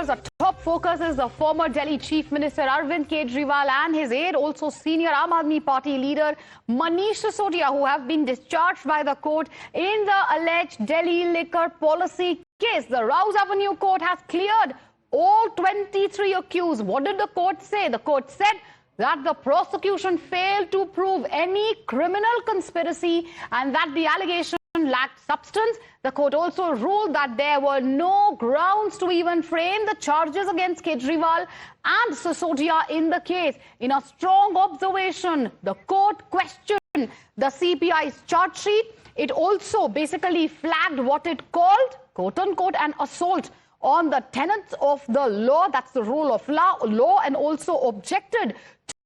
viewers, our top focus is the former Delhi Chief Minister Arvind Kejriwal and his aide, also senior Aam Aadmi Party leader Manish Sisodia, who have been discharged by the court in the alleged Delhi liquor policy case. The Rouse Avenue court has cleared all 23 accused. What did the court say? The court said that the prosecution failed to prove any criminal conspiracy and that the allegation lacked substance. The court also ruled that there were no grounds to even frame the charges against Kejriwal and Sisodia in the case. In a strong observation, the court questioned the CBI's charge sheet. It also basically flagged what it called, quote-unquote, an assault on the tenets of the law, that's the rule of law, and also objected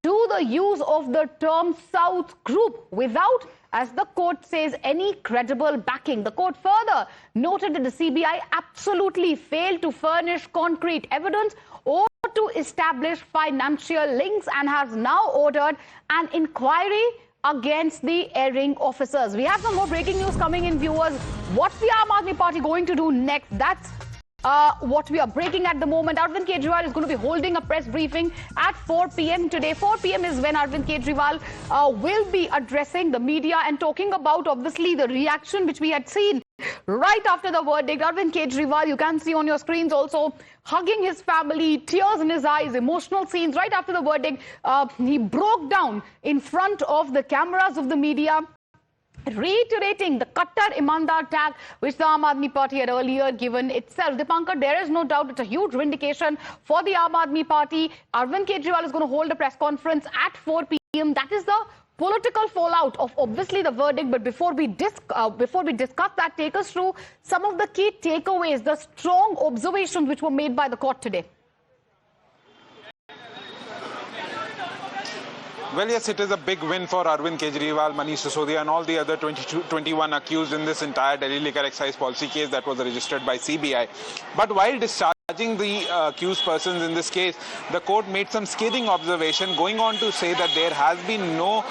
to the use of the term South Group without, as the court says, any credible backing. The court further noted that the CBI absolutely failed to furnish concrete evidence or to establish financial links and has now ordered an inquiry against the erring officers. We have some more breaking news coming in, viewers. What's the Aam Aadmi Party going to do next? That's what we are breaking at the moment. Arvind Kejriwal is going to be holding a press briefing at 4 p.m. today. 4 p.m. is when Arvind Kejriwal will be addressing the media and talking about, obviously, the reaction which we had seen right after the verdict. Arvind Kejriwal, you can see on your screens also, hugging his family, tears in his eyes, emotional scenes. Right after the verdict, he broke down in front of the cameras of the media, reiterating the Qattar Imandar tag which the Aam Aadmi Party had earlier given itself. Dipankar, there is no doubt it's a huge vindication for the Aam Aadmi Party. Arvind Kejriwal is going to hold a press conference at 4 p.m. That is the political fallout of obviously the verdict. But before we discuss that, take us through some of the key takeaways, the strong observations which were made by the court today. Well, yes, it is a big win for Arvind Kejriwal, Manish Sisodia and all the other 21 accused in this entire Delhi liquor excise policy case that was registered by CBI. But while discharging the accused persons in this case, the court made some scathing observation, going on to say that there has been no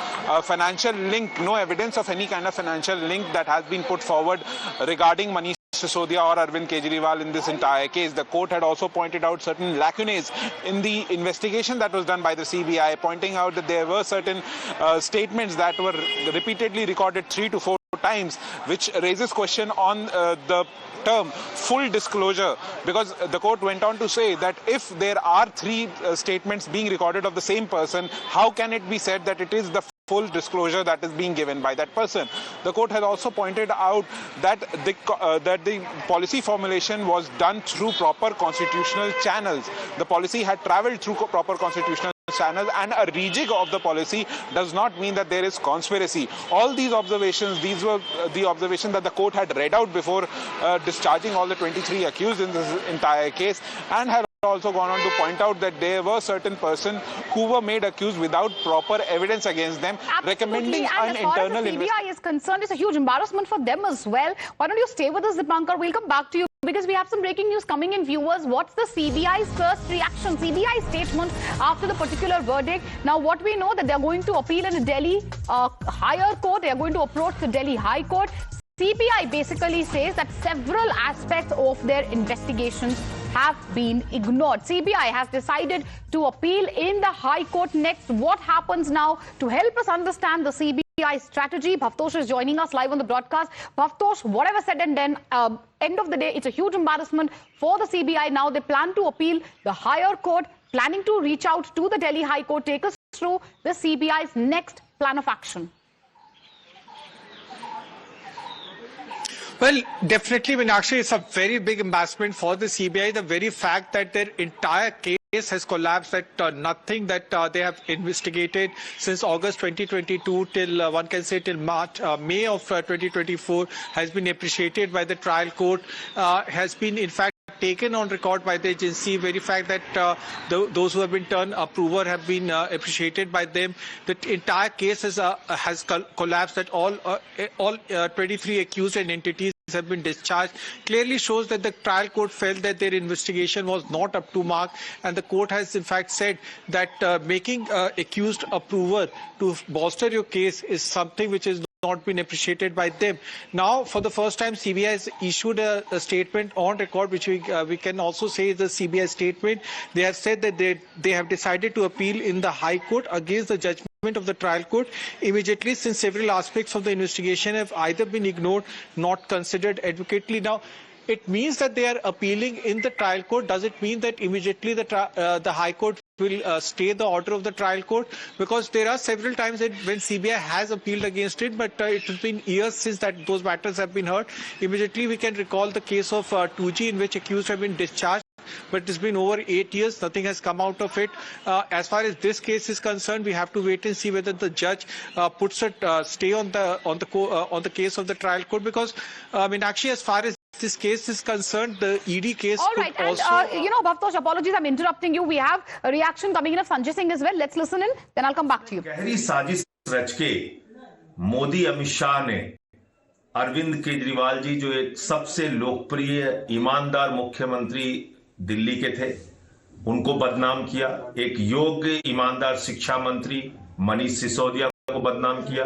financial link, no evidence of any kind of financial link that has been put forward regarding Manish Sisodia or Arvind Kejriwal in this entire case. The court had also pointed out certain lacunae in the investigation that was done by the CBI, pointing out that there were certain statements that were repeatedly recorded 3 to 4 times, which raises question on the term full disclosure, because the court went on to say that if there are 3 statements being recorded of the same person, how can it be said that it is the full disclosure that is being given by that person? The court has also pointed out that the policy formulation was done through proper constitutional channels. The policy had travelled through proper constitutional channels, and a rejig of the policy does not mean that there is conspiracy. All these observations, these were the observations that the court had read out before discharging all the 23 accused in this entire case, and had also gone on to point out that there were certain persons who were made accused without proper evidence against them. Absolutely. Recommending an internal investigation. As far as the CBI is concerned, it's a huge embarrassment for them as well. Why don't you stay with us, Dipankar? We'll come back to you because we have some breaking news coming in, viewers. What's the CBI's first reaction, CBI statement after the particular verdict? Now, what we know that they're going to appeal in the Delhi higher court. They are going to approach the Delhi High Court. CBI basically says that several aspects of their investigations have been ignored. CBI has decided to appeal in the High Court next. What happens now? To help us understand the CBI strategy, Bhavtosh is joining us live on the broadcast. Bhavtosh, whatever said and done, end of the day, it's a huge embarrassment for the CBI. Now they plan to appeal the higher court, planning to reach out to the Delhi High Court. Take us through the CBI's next plan of action. Well, definitely, Meenakshi, it's a very big embarrassment for the CBI. The very fact that their entire case has collapsed, that nothing that they have investigated since August 2022 till one can say till May of 2024 has been appreciated by the trial court, has been in fact taken on record by the agency. Very fact that those who have been turned approver have been appreciated by them. The entire case has collapsed. That all 23 accused and entities have been discharged clearly shows that the trial court felt that their investigation was not up to mark, and the court has in fact said that making accused approver to bolster your case is something which is not been appreciated by them. Now, for the first time, CBI has issued a statement on record, which we can also say is the CBI statement. They have said that they have decided to appeal in the High Court against the judgment of the trial court immediately, since several aspects of the investigation have either been ignored, not considered adequately. Now, it means that they are appealing in the trial court. Does it mean that immediately the High Court will stay the order of the trial court? Because there are several times that when CBI has appealed against it, but it has been years since that those matters have been heard. Immediately we can recall the case of 2G, in which accused have been discharged, but it's been over 8 years. Nothing has come out of it. As far as this case is concerned, we have to wait and see whether the judge puts a stay on the case of the trial court. Because Meenakshi, as far as this case is concerned, the ED case. All right, and Bhavtosh, apologies, I'm interrupting you. We have a reaction coming in of Sanjay Singh as well. Let's listen in, then I'll come back to you. गहरी साजिश रच के मोदी अमित शाह ने अरविंद केजरीवाल जी, जो एक सबसे लोकप्रिय ईमानदार मुख्यमंत्री दिल्ली के थे, उनको बदनाम किया। एक योग्य ईमानदार शिक्षा मंत्री मनीष सिसोदिया को बदनाम किया,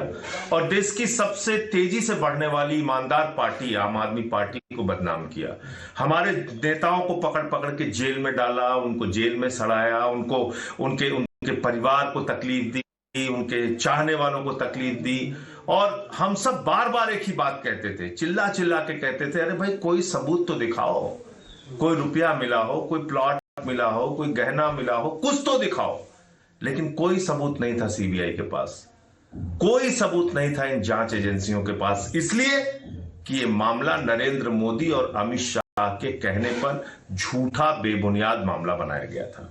और देश की सबसे तेजी से बढ़ने वाली ईमानदार पार्टी आम आदमी पार्टी को बदनाम किया। हमारे नेताओं को पकड़ पकड़ के जेल में डाला, उनको जेल में सड़ाया, उनके परिवार को तकलीफ दी, उनके चाहने वालों को तकलीफ दी। और हम सब बार बार एक ही बात कहते थे, चिल्ला चिल्ला के कहते थे, अरे भाई कोई सबूत तो दिखाओ, कोई रुपया मिला हो, कोई प्लॉट मिला हो, कोई गहना मिला हो, कुछ तो दिखाओ। लेकिन कोई सबूत नहीं था सीबीआई के पास, कोई सबूत नहीं था इन जांच एजेंसियों के पास, इसलिए कि ये मामला नरेंद्र मोदी और अमित शाह के कहने पर झूठा बेबुनियाद मामला बनाया गया था।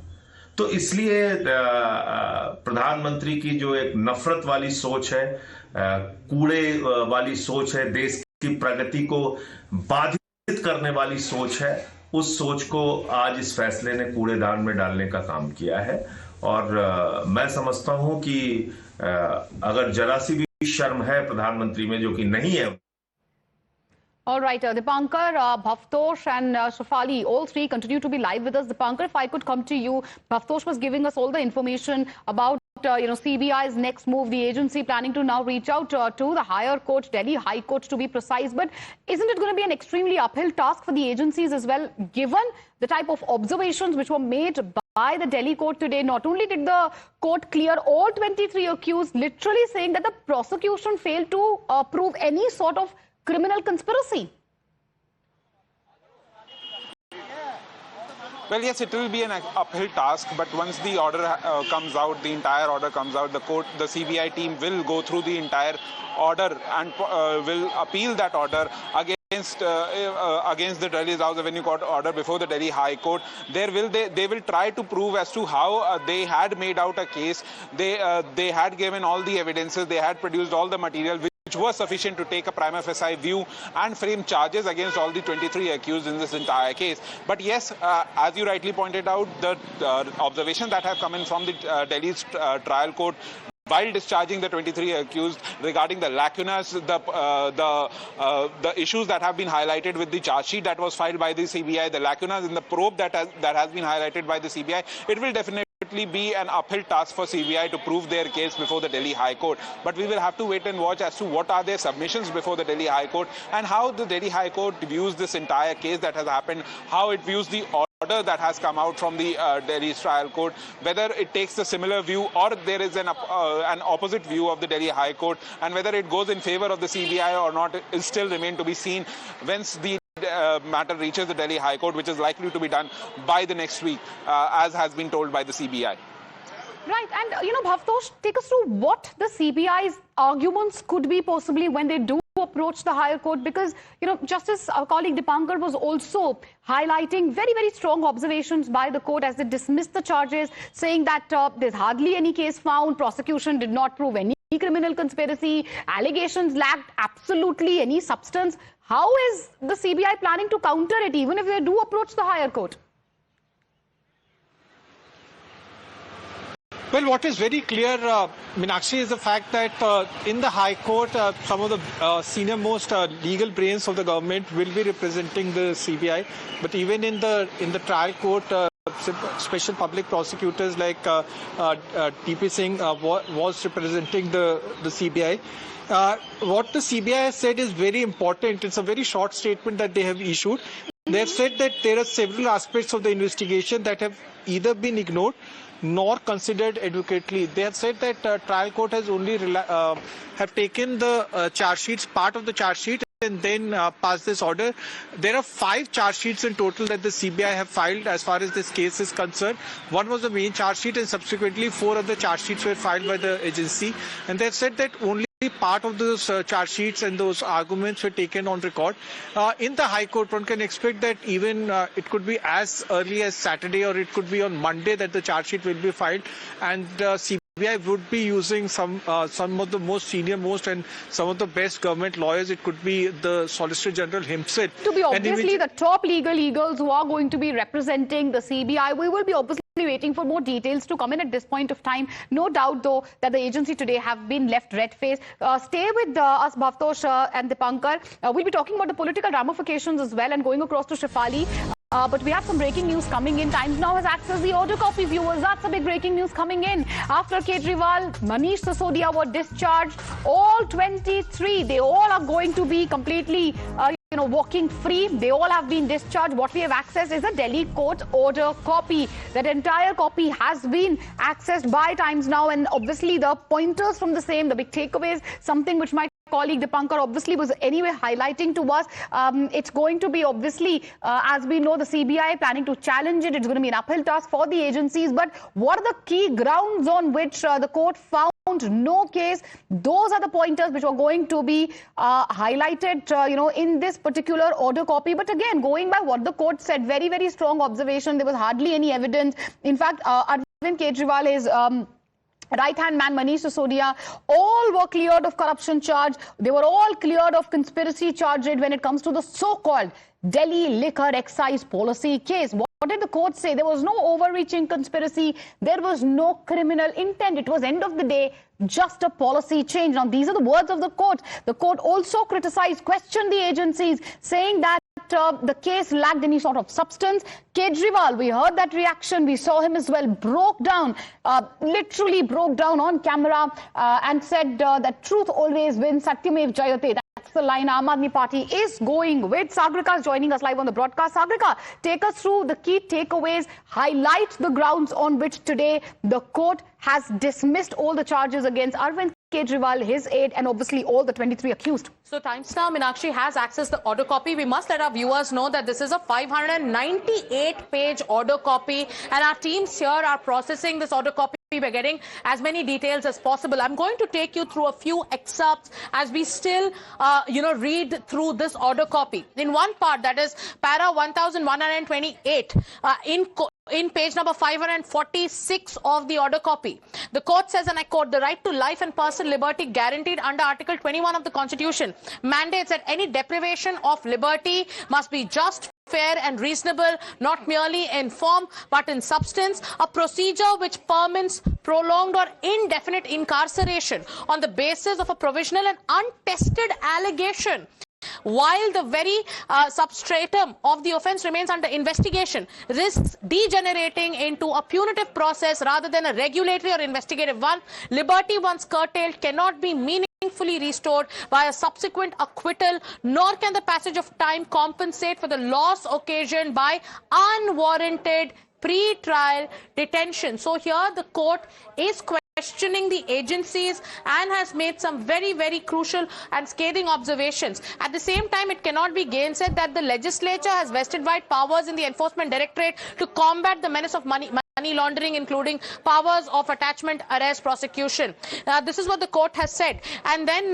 तो इसलिए प्रधानमंत्री की जो एक नफरत वाली सोच है, कूड़े वाली सोच है, देश की प्रगति को बाधित करने वाली सोच है, उस सोच को आज इस फैसले ने कूड़ेदान में डालने का काम किया है। और मैं समझता हूं कि अगर जरा सी भी शर्म है प्रधानमंत्री में, जो कि नहीं है। All right, Dipankar, Bhavtosh and Shefali, all three continue to be live with us. Dipankar, if I could come to you, Bhavtosh was giving us all the information about CBI's next move, the agency planning to now reach out to the higher court, Delhi High Court to be precise. But isn't it going to be an extremely uphill task for the agencies as well, given the type of observations which were made by the Delhi court today? Not only did the court clear all 23 accused, literally saying that the prosecution failed to prove any sort of criminal conspiracy. Well, yes, it will be an uphill task, but once the order comes out, the entire order comes out, the CBI team will go through the entire order and will appeal that order against the Delhi House Revenue Court order before the Delhi High Court. They will try to prove as to how they had made out a case. They had given all the evidences, they had produced all the material which was sufficient to take a prima facie view and frame charges against all the 23 accused in this entire case. But yes, as you rightly pointed out, the observations that have come in from the Delhi's trial court while discharging the 23 accused regarding the lacunas, the issues that have been highlighted with the charge sheet that was filed by the CBI, the lacunas in the probe that has been highlighted by the CBI, it will definitely be an uphill task for CBI to prove their case before the Delhi High Court. But we will have to wait and watch as to what are their submissions before the Delhi High Court and how the Delhi High Court views this entire case that has happened, how it views the order that has come out from the Delhi's trial court, whether it takes a similar view or there is an opposite view of the Delhi High Court, and whether it goes in favor of the CBI or not is still remain to be seen once the matter reaches the Delhi High Court, which is likely to be done by the next week, as has been told by the CBI. Right, and Bhavtosh, take us through what the CBI's arguments could be possibly when they do approach the higher court, because Justice, our colleague Dipankar was also highlighting very, very strong observations by the court as they dismissed the charges, saying that there's hardly any case found, prosecution did not prove any criminal conspiracy, allegations lacked absolutely any substance. How is the CBI planning to counter it, even if they do approach the higher court? Well, what is very clear, Meenakshi, is the fact that in the High Court, some of the senior-most legal brains of the government will be representing the CBI. But even in the trial court, special public prosecutors like DP Singh was representing the CBI. What the CBI has said is very important. It's a very short statement that they have issued. They have said that there are several aspects of the investigation that have either been ignored nor considered adequately. They have said that trial court has only have taken the charge sheets, part of the charge sheet, and then pass this order. There are 5 charge sheets in total that the CBI have filed as far as this case is concerned. One was the main charge sheet, and subsequently 4 other charge sheets were filed by the agency. And they have said that only part of those charge sheets and those arguments were taken on record. In the High Court, one can expect that even it could be as early as Saturday, or it could be on Monday that the charge sheet will be filed, and CBI would be using some of the most senior most and some of the best government lawyers. It could be the Solicitor General himself. To be obviously the top legal eagles who are going to be representing the CBI. We will be obviously waiting for more details to come in at this point of time. No doubt, though, that the agency today have been left red-faced. Stay with us, Bhavtosh and Dipankar. We'll be talking about the political ramifications as well and going across to Shefali. But we have some breaking news coming in. Times Now has accessed the order copy, viewers. That's a big breaking news coming in. After Kejriwal, Manish Sisodia were discharged. All 23, they all are going to be completely walking free. They all have been discharged. What we have accessed is a Delhi court order copy. That entire copy has been accessed by Times Now, and obviously the pointers from the same, the big takeaways, something which my colleague Dipankar obviously was anyway highlighting to us. It's going to be obviously, as we know, the CBI planning to challenge it. It's going to be an uphill task for the agencies. But what are the key grounds on which the court found no case? Those are the pointers which are going to be highlighted, in this particular order copy. But again, going by what the court said, very, very strong observation. There was hardly any evidence. In fact, Arvind Kejriwal is right-hand man Manish Sisodia, all were cleared of corruption charge. They were all cleared of conspiracy charge when it comes to the so-called Delhi liquor excise policy case. What did the court say? There was no overreaching conspiracy. There was no criminal intent. It was, end of the day, just a policy change. Now, these are the words of the court. The court also criticized, questioned the agencies, saying that the case lacked any sort of substance. Kejriwal, we heard that reaction. We saw him as well, broke down, literally broke down on camera and said that truth always wins. Satyamev Jayate. That's the line Aam Aadmi Party is going with. Sagrika is joining us live on the broadcast. Sagrika, take us through the key takeaways, highlight the grounds on which today the court has dismissed all the charges against Arvind Kejriwal, his aide, and obviously all the 23 accused. So Times Now, Meenakshi, has accessed the order copy. We must let our viewers know that this is a 598-page order copy, and our teams here are processing this order copy. We're getting as many details as possible. I'm going to take you through a few excerpts as we still, read through this order copy. In one part, that is para 1128, in page number 546 of the order copy, the court says, and I quote, "The right to life and personal liberty guaranteed under Article 21 of the Constitution mandates that any deprivation of liberty must be just, fair and reasonable, not merely in form but in substance. A procedure which permits prolonged or indefinite incarceration on the basis of a provisional and untested allegation, while the very substratum of the offence remains under investigation, risks degenerating into a punitive process rather than a regulatory or investigative one. Liberty once curtailed cannot be meaningfully restored by a subsequent acquittal, nor can the passage of time compensate for the loss occasioned by unwarranted pre-trial detention." So here the court is questioning the agencies and has made some very, very crucial and scathing observations. At the same time, it cannot be gainsaid that the legislature has vested wide powers in the Enforcement Directorate to combat the menace of money laundering, including powers of attachment, arrest, prosecution. This is what the court has said. And then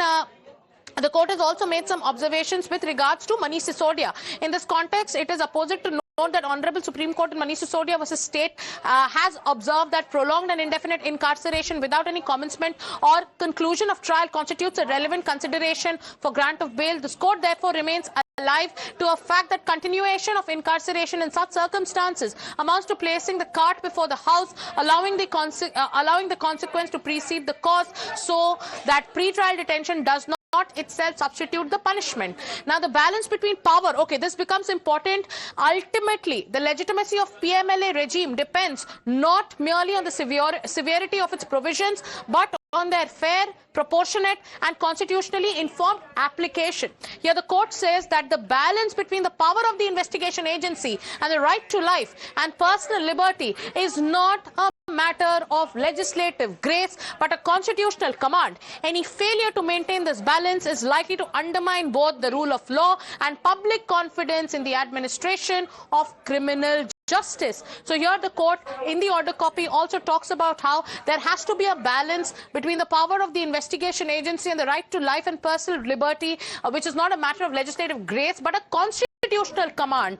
the court has also made some observations with regards to Manish Sisodia. In this context, it is apposite to note that Honorable Supreme Court in Manish Sisodia versus State has observed that prolonged and indefinite incarceration without any commencement or conclusion of trial constitutes a relevant consideration for grant of bail. This court therefore remains alive to a fact that continuation of incarceration in such circumstances amounts to placing the cart before the house, allowing the consequence to precede the cause, so that pre-trial detention does not itself substitute the punishment. Now, the balance between power, okay, this becomes important. Ultimately, the legitimacy of PMLA regime depends not merely on the severity of its provisions, but on their fair, proportionate and constitutionally informed application. Here the court says that the balance between the power of the investigation agency and the right to life and personal liberty is not a matter of legislative grace but a constitutional command. Any failure to maintain this balance is likely to undermine both the rule of law and public confidence in the administration of criminal justice. So here the court in the order copy also talks about how there has to be a balance between the power of the investigation agency and the right to life and personal liberty, which is not a matter of legislative grace but a constitutional command.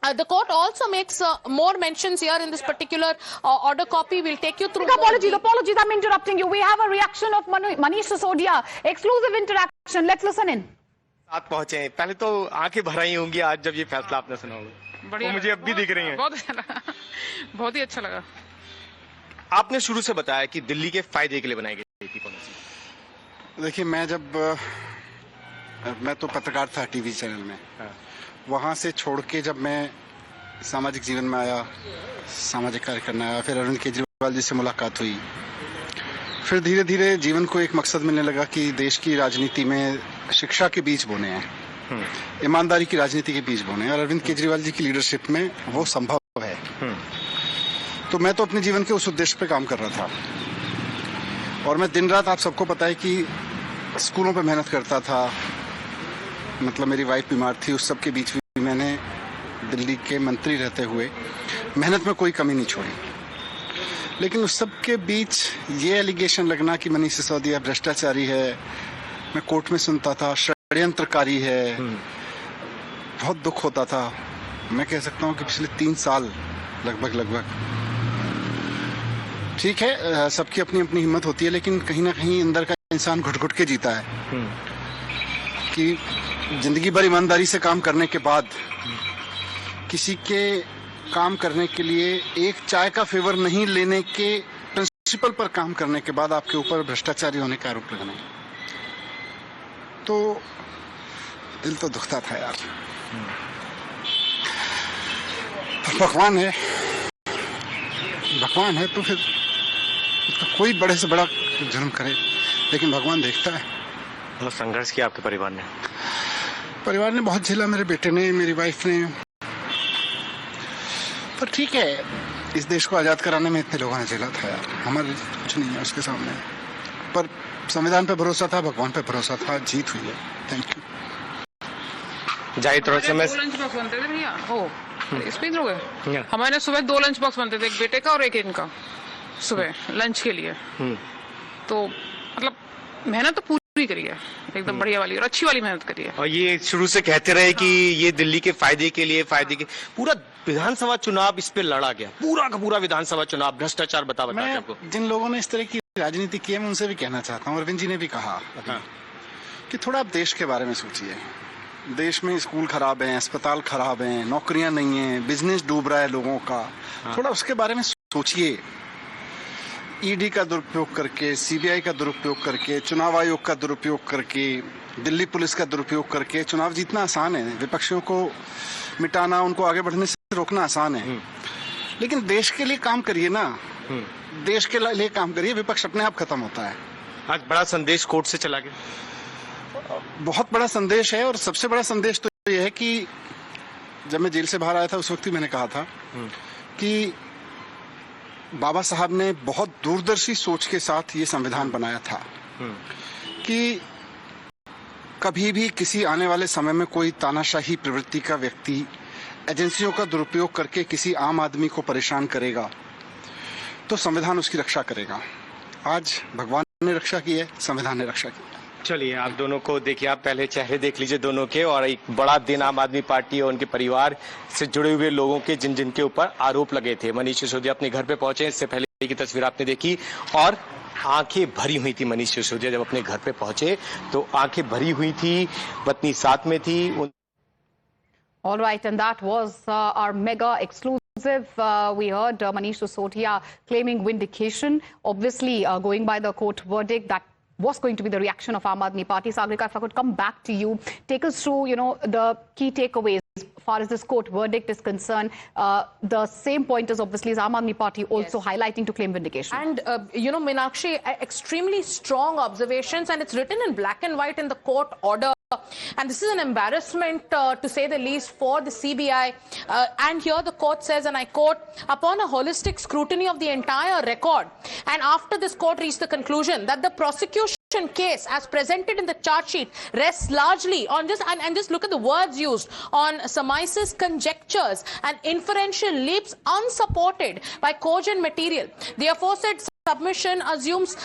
The court also makes more mentions here in this particular order copy. We'll take you through. Apologies, I'm interrupting you. We have a reaction of Manish Sisodia. Exclusive interaction. Let's listen in. साथ पहुंचे हैं। पहले तो आंखें भर आई होंगी आज जब ये फैसला आपने सुना होगा। वो मुझे अब भी दिख रही हैं। बहुत ही अच्छा लगा। आपने शुरू से बताया कि दिल्ली के फायदे के लिए बनाई गई थी पॉलिसी। देखिए मैं तो पत्रकार था टीवी चैनल में, वहां से छोड़ के जब मैं सामाजिक जीवन में आया, सामाजिक कार्य करने आया, फिर अरविंद केजरीवाल जी से मुलाकात हुई, फिर धीरे धीरे जीवन को एक मकसद मिलने लगा कि देश की राजनीति में शिक्षा के बीज बोने हैं, ईमानदारी की राजनीति के बीज बोने हैं और अरविंद केजरीवाल जी की लीडरशिप में वो संभव है। तो मैं तो अपने जीवन के उस उद्देश्य पे काम कर रहा था और मैं दिन रात, आप सबको पता है कि स्कूलों पे मेहनत करता था, मतलब मेरी वाइफ बीमार थी, उस सब के बीच भी मैंने दिल्ली के मंत्री रहते हुए मेहनत में कोई कमी नहीं छोड़ी। लेकिन उस सब के बीच ये एलिगेशन लगना कि मनीष सिसोदिया भ्रष्टाचारी है, मैं कोर्ट में सुनता था षड्यंत्रकारी है, बहुत दुख होता था। मैं कह सकता हूँ कि पिछले 3 साल लगभग ठीक है, सबकी अपनी अपनी हिम्मत होती है, लेकिन कहीं ना कहीं अंदर का इंसान घुट घुट के जीता है कि जिंदगी भर ईमानदारी से काम करने के बाद किसी के काम करने के लिए एक चाय का फेवर नहीं लेने के प्रिंसिपल पर काम करने के बाद आपके ऊपर भ्रष्टाचारी होने का आरोप लगना, तो दिल तो दुखता था यार। तो भगवान है तो फिर तो कोई बड़े से बड़ा जुर्म करे, लेकिन भगवान देखता है। बहुत संघर्ष किया आपके परिवार ने बहुत झेला, मेरे बेटे ने, मेरी वाइफ ने, पर ठीक है, इस देश को आजाद कराने में इतने लोगों ने झेला था यार, हमारे कुछ नहीं है उसके सामने। पर संविधान पे भरोसा था, भगवान पे भरोसा था, जीत हुई है। Thank you. जाहिर तौर से मैं 2 लंच बॉक्स बनते थे भैया, स्पीच हो गए। हमारे सुबह 2 लंच बॉक्स बनते थे, एक बेटे का और एक इनका, सुबह लंच के लिए। तो मतलब मेहनत तो पूरी करी है, एकदम बढ़िया वाली और अच्छी वाली मेहनत करी है। और ये शुरू से कहते रहे कि ये दिल्ली के फायदे के लिए पूरा विधानसभा चुनाव इस पे लड़ा गया, पूरा का पूरा विधानसभा चुनाव भ्रष्टाचार बता आपको। जिन लोगों ने इस तरह की राजनीति की है, मैं उनसे भी कहना चाहता हूँ, अरविंद जी ने भी कहा कि थोड़ा आप देश के बारे में सोचिए। देश में स्कूल खराब हैं, अस्पताल खराब हैं, नौकरियां नहीं हैं, बिजनेस डूब रहा है लोगों का, थोड़ा उसके बारे में सोचिए। ईडी का दुरुपयोग करके, सीबीआई का दुरुपयोग करके, चुनाव आयोग का दुरुपयोग करके, दिल्ली पुलिस का दुरुपयोग करके चुनाव जीतना आसान है, विपक्षियों को मिटाना, उनको आगे बढ़ने से रोकना आसान है, लेकिन देश के लिए काम करिए ना, देश के लिए काम करिए, विपक्ष अपने आप खत्म होता है। आज बड़ा संदेश कोर्ट से चला गया, बहुत बड़ा संदेश है, और सबसे बड़ा संदेश तो यह है कि जब मैं जेल से बाहर आया था उस वक्त ही मैंने कहा था कि बाबा साहब ने बहुत दूरदर्शी सोच के साथ ये संविधान बनाया था कि कभी भी किसी आने वाले समय में कोई तानाशाही प्रवृत्ति का व्यक्ति एजेंसियों का दुरुपयोग करके किसी आम आदमी को परेशान करेगा तो संविधान उसकी रक्षा करेगा। आज भगवान ने रक्षा की है, संविधान ने रक्षा की है। चलिए आप दोनों को देखिए, आप पहले चेहरे देख लीजिए दोनों के, और एक बड़ा दिन आम आदमी पार्टी और उनके परिवार से जुड़े हुए लोगों के जिन के ऊपर आरोप लगे थे। मनीष सिसोदिया अपने घर पे पहुंचे, इससे पहले की तस्वीर आपने देखी, और आंखें भरी हुई थी। मनीष सिसोदिया जब अपने घर पे पहुंचे तो आंखें भरी हुई थी, पत्नी साथ में थी। All right, and that was our mega exclusive. We heard Manish Sisodia claiming vindication, obviously going by the court verdict. That was going to be the reaction of Aam Aadmi Party. Sagrika, if I could come back to you, take us through, the key takeaways far as this court verdict is concerned. The same pointers, obviously, as Aam Aadmi Party also highlighting to claim vindication. And, Meenakshi, extremely strong observations, and it's written in black and white in the court order. And this is an embarrassment, to say the least, for the CBI. And here the court says, and I quote, upon a holistic scrutiny of the entire record, and after this court reached the conclusion that the prosecution case as presented in the charge sheet rests largely on just, and just look at the words used, on surmises, conjectures and inferential leaps unsupported by cogent material. The aforesaid submission assumes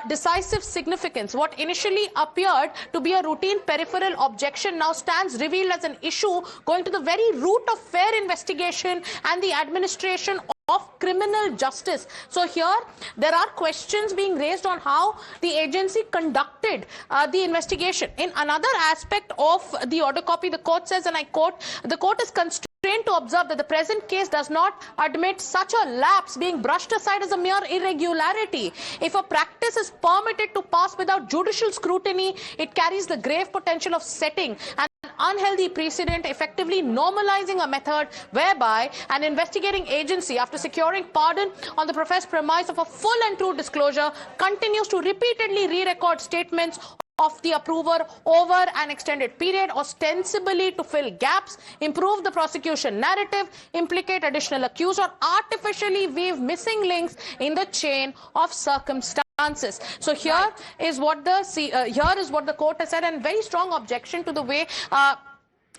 decisive significance. What initially appeared to be a routine peripheral objection now stands revealed as an issue going to the very root of fair investigation and the administration of criminal justice. So here there are questions being raised on how the agency conducted the investigation. In another aspect of the order copy, the court says, and I quote, the court is constrained to observe that the present case does not admit such a lapse being brushed aside as a mere irregularity. If a practice is permitted to pass without judicial scrutiny, it carries the grave potential of setting an unhealthy precedent, effectively normalizing a method whereby an investigating agency, after securing pardon on the professed premise of a full and true disclosure, continues to repeatedly re-record statements of the approver over an extended period, ostensibly to fill gaps, improve the prosecution narrative, implicate additional accused, or artificially weave missing links in the chain of circumstances. So here is what the court has said, and very strong objection to the way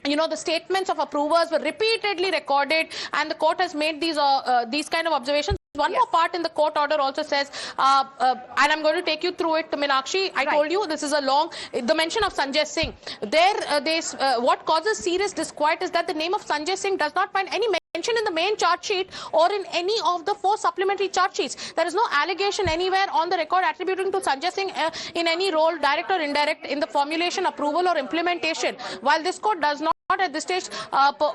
the statements of approvers were repeatedly recorded, and the court has made these kind of observations. One more part in the court order also says, and I'm going to take you through it, Meenakshi. I told you this is a long, the mention of Sanjay Singh. What causes serious disquiet is that the name of Sanjay Singh does not find any mention in the main charge sheet or in any of the 4 supplementary charge sheets. There is no allegation anywhere on the record attributing to Sanjay Singh in any role, direct or indirect, in the formulation, approval or implementation. While this court does not at this stage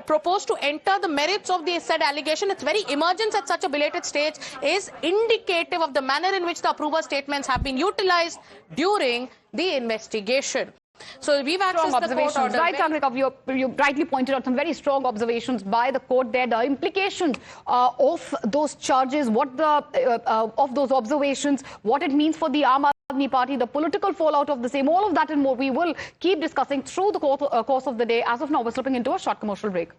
propose to enter the merits of the said allegation, its very emergence at such a belated stage is indicative of the manner in which the approver statements have been utilized during the investigation. So we've accessed the court order. Right, Chandrika, you rightly pointed out some very strong observations by the court there. The implications of those charges, what of those observations, what it means for the Aam Aadmi Party, the political fallout of the same, all of that and more we will keep discussing through the course of the day. As of now, we're slipping into a short commercial break.